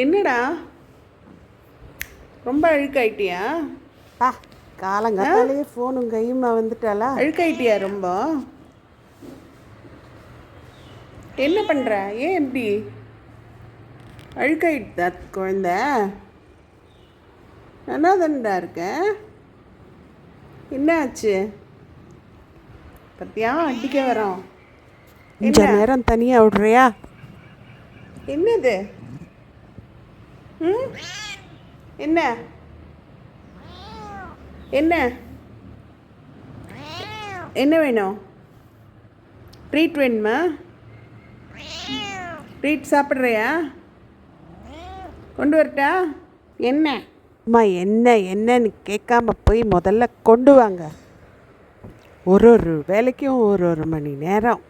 என்னடா ரொம்ப அழுக்காயிட்டியா? காலங்காத்தாலேயே ஃபோனும் கையுமா வந்துட்டாளா? அழுக்காயிட்டியா ரொம்ப? என்ன பண்ணுற? ஏன் எப்படி அழுக்காயிட்டா குழந்த? நல்லா தானடா இருக்க. என்ன ஆச்சு? பத்தியா அடிக்க வரோம். கொஞ்ச நேரம் தனியாக விடுறியா? என்னது? என்ன என்ன என்ன வேணும்? ட்ரீட் வேணுமா? ட்ரீட் சாப்பிட்றியா? கொண்டு வரட்டா? என்ன அம்மா என்னன்னு கேட்காம போய் முதல்ல கொண்டு வாங்க. ஒரு வேலைக்கும் ஒரு மணி நேரம்